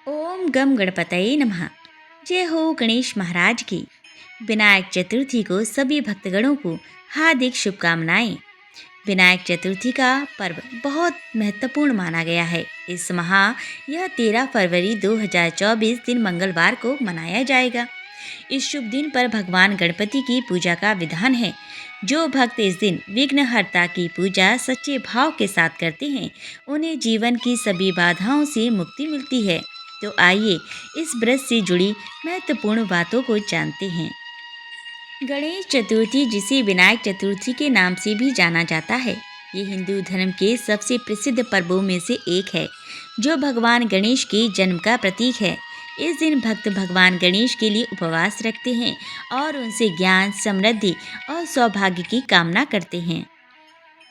ओम गम गणपतये नमः। जय हो गणेश महाराज की। विनायक चतुर्थी को सभी भक्तगणों को हार्दिक शुभकामनाएं। विनायक चतुर्थी का पर्व बहुत महत्वपूर्ण माना गया है। इस माह यह 13 फरवरी 2024 दिन मंगलवार को मनाया जाएगा। इस शुभ दिन पर भगवान गणपति की पूजा का विधान है। जो भक्त इस दिन विघ्नहर्ता की पूजा सच्चे भाव के साथ करते हैं, उन्हें जीवन की सभी बाधाओं से मुक्ति मिलती है। तो आइए इस व्रत से जुड़ी महत्वपूर्ण बातों को जानते हैं। गणेश चतुर्थी, जिसे विनायक चतुर्थी के नाम से भी जाना जाता है, ये हिंदू धर्म के सबसे प्रसिद्ध पर्वों में से एक है, जो भगवान गणेश के जन्म का प्रतीक है। इस दिन भक्त भगवान गणेश के लिए उपवास रखते हैं और उनसे ज्ञान, समृद्धि और सौभाग्य की कामना करते हैं।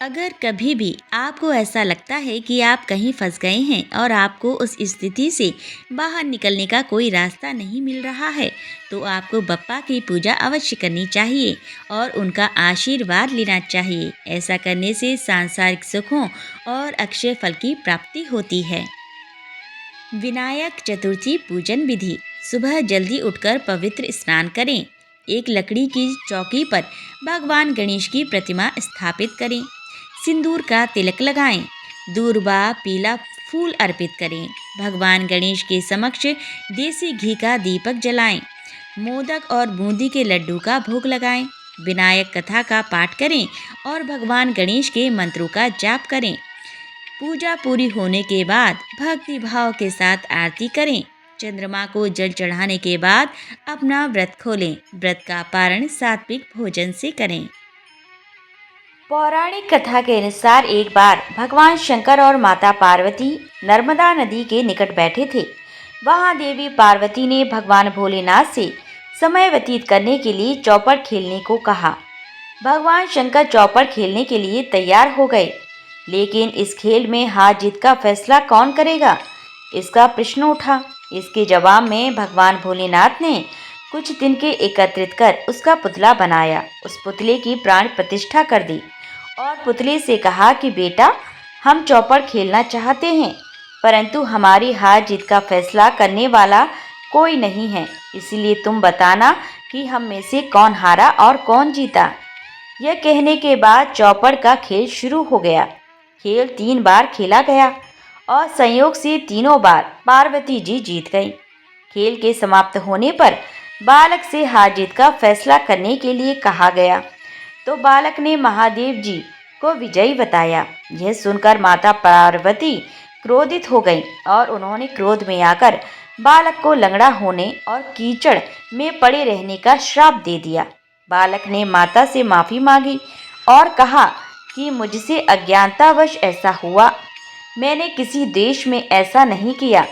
अगर कभी भी आपको ऐसा लगता है कि आप कहीं फंस गए हैं और आपको उस स्थिति से बाहर निकलने का कोई रास्ता नहीं मिल रहा है, तो आपको बप्पा की पूजा अवश्य करनी चाहिए और उनका आशीर्वाद लेना चाहिए। ऐसा करने से सांसारिक सुखों और अक्षय फल की प्राप्ति होती है। विनायक चतुर्थी पूजन विधि। सुबह जल्दी उठकर पवित्र स्नान करें। एक लकड़ी की चौकी पर भगवान गणेश की प्रतिमा स्थापित करें। सिंदूर का तिलक लगाएं। दूर्वा पीला फूल अर्पित करें। भगवान गणेश के समक्ष देसी घी का दीपक जलाएं। मोदक और बूंदी के लड्डू का भोग लगाएं। विनायक कथा का पाठ करें और भगवान गणेश के मंत्रों का जाप करें। पूजा पूरी होने के बाद भक्ति भाव के साथ आरती करें। चंद्रमा को जल चढ़ाने के बाद अपना व्रत खोलें। व्रत का पारण सात्विक भोजन से करें। पौराणिक कथा के अनुसार एक बार भगवान शंकर और माता पार्वती नर्मदा नदी के निकट बैठे थे। वहां देवी पार्वती ने भगवान भोलेनाथ से समय व्यतीत करने के लिए चौपड़ खेलने को कहा। भगवान शंकर चौपड़ खेलने के लिए तैयार हो गए, लेकिन इस खेल में हार जीत का फैसला कौन करेगा, इसका प्रश्न उठा। इसके जवाब में भगवान भोलेनाथ ने कुछ तिनके एकत्रित कर उसका पुतला बनाया। उस पुतले की प्राण प्रतिष्ठा कर दी और पुतले से कहा कि बेटा, हम चौपड़ खेलना चाहते हैं, परंतु हमारी हार जीत का फैसला करने वाला कोई नहीं है, इसलिए तुम बताना कि हम में से कौन हारा और कौन जीता। यह कहने के बाद चौपड़ का खेल शुरू हो गया। खेल 3 बार खेला गया और संयोग से तीनों बार पार्वती जी जीत गई। खेल के समाप्त होने पर बालक से हार जीत का फैसला करने के लिए कहा गया, तो बालक ने महादेव जी को विजयी बताया। यह सुनकर माता पार्वती क्रोधित हो गई और उन्होंने क्रोध में आकर बालक को लंगड़ा होने और कीचड़ में पड़े रहने का श्राप दे दिया। बालक ने माता से माफी मांगी और कहा कि मुझसे अज्ञानतावश ऐसा हुआ, मैंने किसी देश में ऐसा नहीं किया।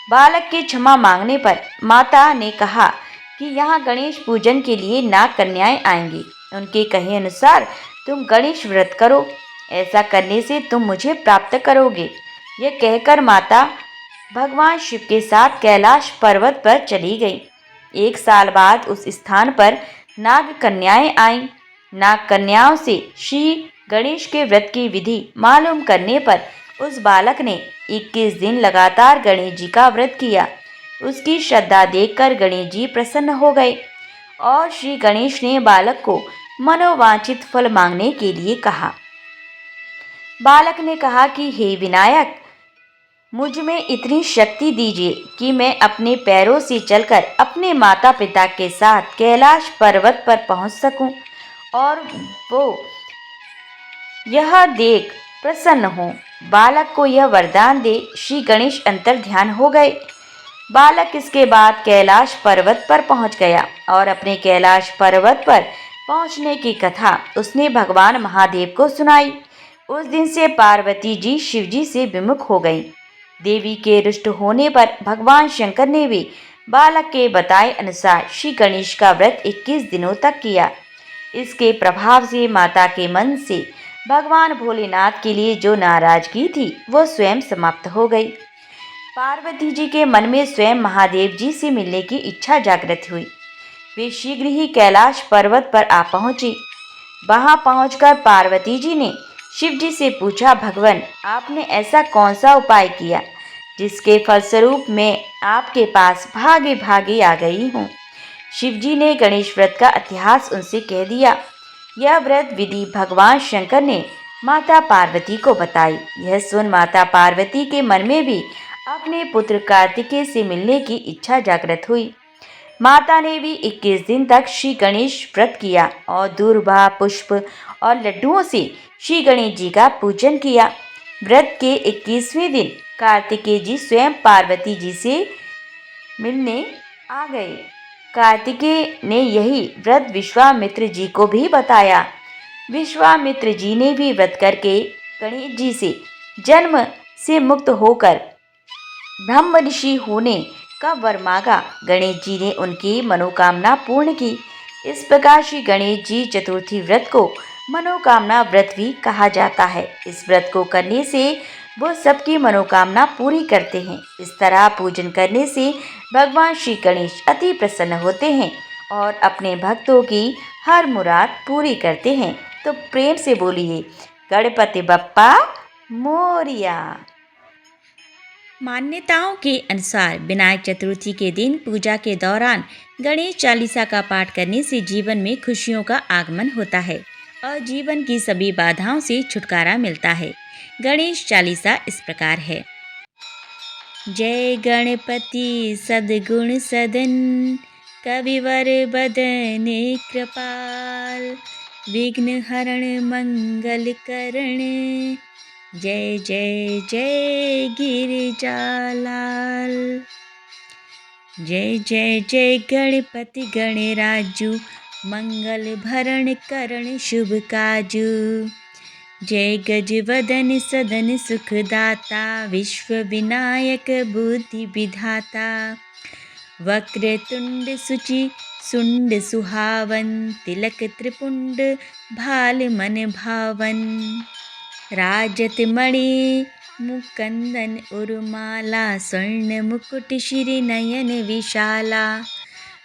बालक के क्षमा मांगने पर माता ने कहा कि यहाँ गणेश पूजन के लिए नाग कन्याएं आएंगी। उनके कहे अनुसार तुम गणेश व्रत करो, ऐसा करने से तुम मुझे प्राप्त करोगे। यह कहकर माता भगवान शिव के साथ कैलाश पर्वत पर चली गई। 1 साल बाद उस स्थान पर नाग कन्याएं आईं। नाग कन्याओं से श्री गणेश के व्रत की विधि मालूम करने पर उस बालक ने 21 दिन लगातार गणेश जी का व्रत किया। उसकी श्रद्धा देखकर गणेश जी प्रसन्न हो गए और श्री गणेश ने बालक को मनोवांछित फल मांगने के लिए कहा। बालक ने कहा कि हे विनायक, मुझ में इतनी शक्ति दीजिए कि मैं अपने पैरों से चलकर अपने माता पिता के साथ कैलाश पर्वत पर पहुंच सकूं और वो यह देख प्रसन्न हो। बालक को यह वरदान दे श्री गणेश अंतर ध्यान हो गए। बालक इसके बाद कैलाश पर्वत पर पहुंच गया और अपने कैलाश पर्वत पर पहुंचने की कथा उसने भगवान महादेव को सुनाई। उस दिन से पार्वती जी शिव जी से विमुख हो गई। देवी के रुष्ट होने पर भगवान शंकर ने भी बालक के बताए अनुसार श्री गणेश का व्रत 21 दिनों तक किया। इसके प्रभाव से माता के मन से भगवान भोलेनाथ के लिए जो नाराजगी थी, वो स्वयं समाप्त हो गई। पार्वती जी के मन में स्वयं महादेव जी से मिलने की इच्छा जागृत हुई। वे शीघ्र ही कैलाश पर्वत पर आ पहुंची। वहां पहुंचकर पार्वती जी ने शिव जी से पूछा, भगवान, आपने ऐसा कौन सा उपाय किया जिसके फलस्वरूप मैं आपके पास भागे भागे आ गई हूँ। शिवजी ने गणेश व्रत का इतिहास उनसे कह दिया। यह व्रत विधि भगवान शंकर ने माता पार्वती को बताई। यह सुन माता पार्वती के मन में भी अपने पुत्र कार्तिकेय से मिलने की इच्छा जागृत हुई। माता ने भी 21 दिन तक श्री गणेश व्रत किया और दूर्वा पुष्प और लड्डुओं से श्री गणेश जी का पूजन किया। व्रत के 21वें दिन कार्तिकेय जी स्वयं पार्वती जी से मिलने आ गए। कार्तिकेय ने यही व्रत विश्वामित्र जी को भी बताया। विश्वामित्र जी ने भी व्रत करके गणेश जी से जन्म से मुक्त होकर ब्रह्म ऋषि होने का वर मांगा। गणेश जी ने उनकी मनोकामना पूर्ण की। इस प्रकार श्री गणेश जी चतुर्थी व्रत को मनोकामना व्रत भी कहा जाता है। इस व्रत को करने से वो सबकी मनोकामना पूरी करते हैं। इस तरह पूजन करने से भगवान श्री गणेश अति प्रसन्न होते हैं और अपने भक्तों की हर मुराद पूरी करते हैं। तो प्रेम से बोलिए गणपति बप्पा मोरिया। मान्यताओं के अनुसार विनायक चतुर्थी के दिन पूजा के दौरान गणेश चालीसा का पाठ करने से जीवन में खुशियों का आगमन होता है और जीवन की सभी बाधाओं से छुटकारा मिलता है। गणेश चालीसा इस प्रकार है। जय गणपति सद्गुण सदन, कविवर बदन कृपाल, विघ्न हरण मंगल करण, जय जय जय गिरिजालाल। जय जय जय गणपति गणराजू, मंगल भरण करण शुभ काजू। जय गजवदन सदन सुखदाता, विश्व विनायक बुद्धि विधाता। वक्रतुंड सुचि सुंड सुहावन, तिलक त्रिपुंड भाल मन भावन। राजत मणि मुकुंदन उर्माला, स्वर्ण मुकुट श्री नयन विशाला।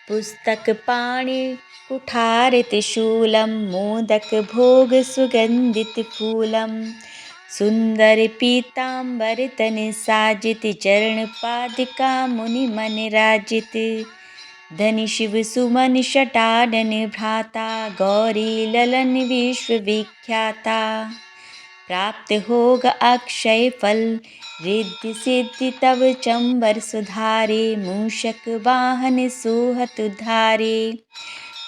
पुस्तक पाणि कुठार त्रिशूलम, मोदक भोग सुगंधित फूलम। सुंदर पीतांबर तन साजित, चरण पादिका मुनि मन राजित। धनि शिव सुमन शटानन भ्राता, गौरी ललन विश्व विख्याता। प्राप्त होगा अक्षय फल, रिद्धि सिद्धि तब चंबर सुधारे। मूषक वाहन सोहत उद्धारे,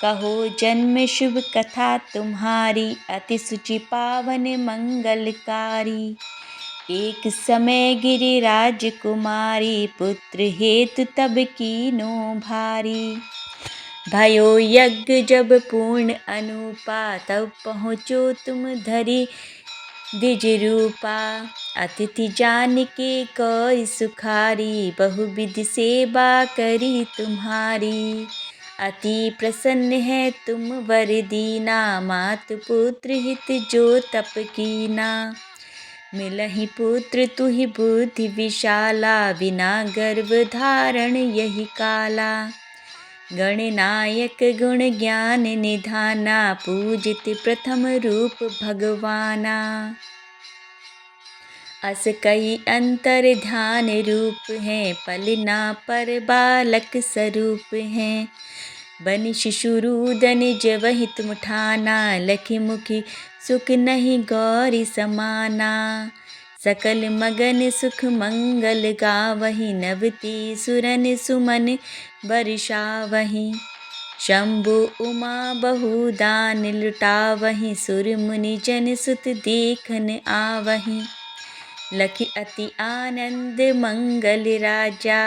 कहो जन्म शुभ कथा तुम्हारी। अति सुचि पावन मंगलकारी, एक समय गिरिराज कुमारी। पुत्र हेतु तब कीनो भारी, भयो यज्ञ जब पूर्ण अनुपा। तब पहुँचो तुम धरि द्विज रूपा। अतिथि जान के कौर सुखारी, बहुविधि सेवा करी तुम्हारी। अति प्रसन्न है तुम वर दीना, मातु पुत्र हित जो तप कीना। मिलहि पुत्र तुहि बुद्धि विशाला, बिना गर्भ धारण यही काला। गणनायक गुण ज्ञान निधाना, पूजित प्रथम रूप भगवाना। अस कई अंतर ध्यान रूप हैं, पलना पर बालक स्वरूप हैं। बन शिशुरूदन जबहि तुम ठाना, लखि मुखि सुख नहीं गौरी समाना। सकल मगन सुख मंगल गावहि, नवती सुरन सुमन बरसावहि। शंभु उमा बहुदान लुटावहि, सुर मुनि जन सुत देखन आवहि। लखि अति आनंद मंगल राजा,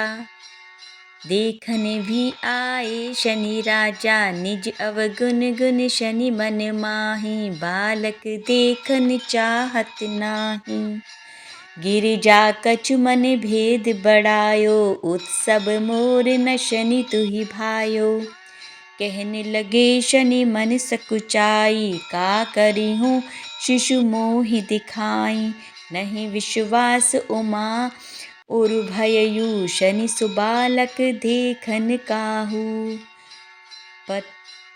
देखने भी आए शनि राजा। निज अवगुण गुण शनि मन माही, बालक देखन चाहत नाही। गिरिजा कछु मन भेद बढ़ायो, उत्सव मोर न शनि तुहि भायो। कहने लगे शनि मन सकुचाई, का करी हूँ शिशु मोहि दिखाई। नहीं विश्वास उमा और भययु, शनि सुबालक देखन काहू।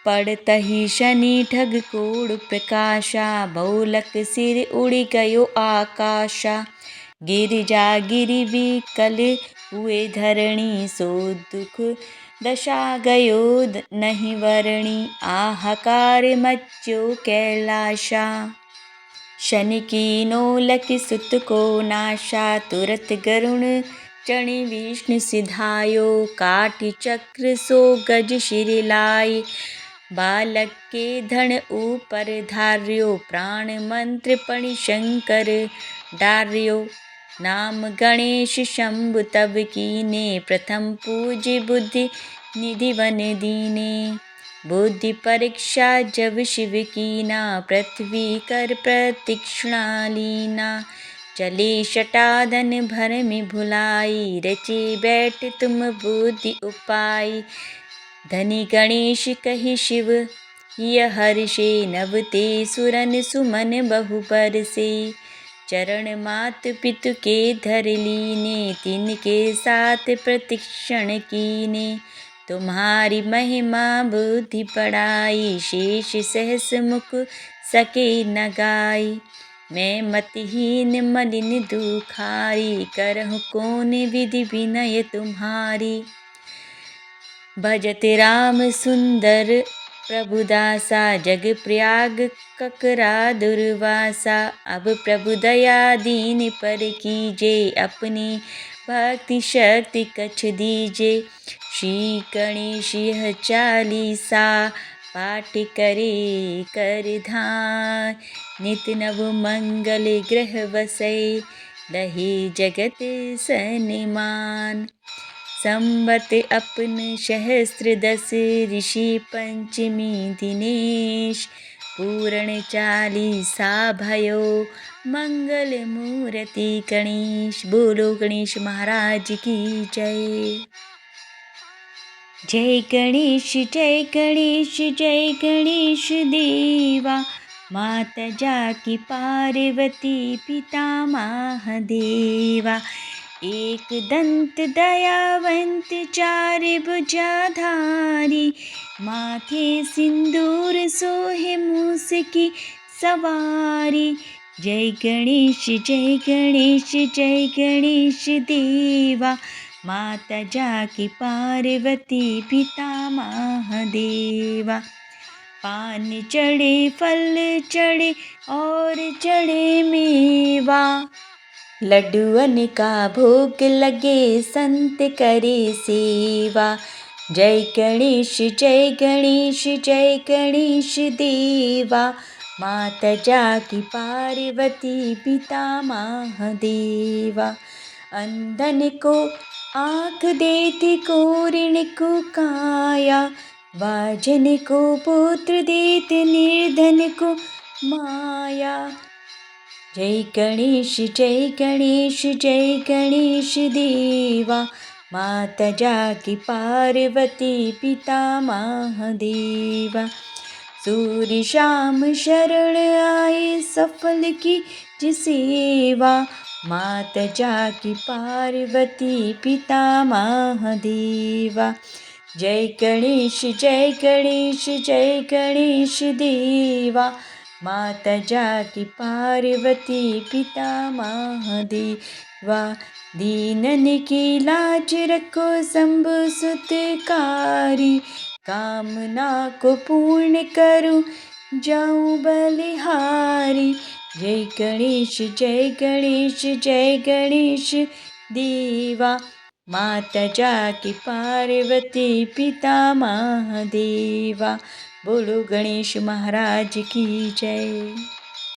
पड़तहि शनि ठग कोड़ प्रकाशा, बौलक सिर उड़ गयो आकाशा। गिरिजा गिरि विकल हुए धरणी, सो दुख दशा गयो नहीं वरणी, आहाकार मच्यो कैलाशा। शनि कीनो लखि सुत को नाशा, तुरत गरुण चढ़ि विष्णु सिधायो, काटि चक्र सो गज शिर लाई, बालक के धन ऊपर धार्यो, प्राण मंत्र पणि शंकर डार्यो। नाम गणेश शंभु तब कीने, प्रथम पूज्य बुद्धि निधि वन दीने, बुद्धि परीक्षा जब शिव कीना, पृथ्वी कर प्रतीक्षणा लीना, चले शटाधन भरम भुलाई, रचे बैठ तुम बुद्धि उपाय, धनी गणेश कहि शिव यह हर्षे, नवते सुरन सुमन बहु बरसे, चरण मात पितु के धर लीने, तिनके साथ प्रतीक्षण कीने, तुम्हारी महिमा बुद्धि पढ़ाई, शेष सहस मुख सके न गाई, मैं मतिहीन मलिन दुखारी, करहु कौन विधि विनय तुम्हारी, भजत राम सुंदर प्रभुदासा, जग प्रयाग ककरा दुर्वासा, अब प्रभु दया दीन पर कीजे, अपनी भक्ति शक्ति कछ दीजे, श्री गणेश यह चालीसा, पाठ करे कर धान, नित नव मंगल ग्रह बसै, लहे जगत सन्मान, संबत अपन सहस्त्र दस, ऋषि पंचमी दिनेश, पूर्ण चालीसा भयो, मंगल मूर्ति गणेश। बोलो गणेश महाराज की जय। जय गणेश जय गणेश जय गणेश देवा, माता जाकी पार्वती पिता महादेवा, एक दंत दयावंत चार भुजाधारी, माथे सिंदूर सोहे मूस की सवारी, जय गणेश जय गणेश जय गणेश देवा, माता जाकी पार्वती पिता महादेवा, पान चढ़े फल चढ़े और चढ़े मेवा, लड्डुअन का भोग लगे संत करे सेवा, जय गणेश जय गणेश जय गणेश देवा, माता जाकी पार्वती पिता महादेवा, अंधन को आँख देती कोरिण को काया, वाजन को पुत्र देते निर्धन को माया, जय गणेश जय गणेश जय गणेश देवा, माता जाकी पार्वती पिता महादेवा, सूर्य शाम शरण आए सफल की सेवा, माता जाकी पार्वती पिता महादेवा, जय गणेश जय गणेश जय गणेश देवा, माता जाकी पार्वती पिता महादेवा, दीनन की लाज रखो शंभु सुतकारी, कामना को पूर्ण करूं जाऊं बलिहारी, जय गणेश जय गणेश जय गणेश देवा, माता जाकी पार्वती पिता महादेवा। बोलो गणेश महाराज की जय।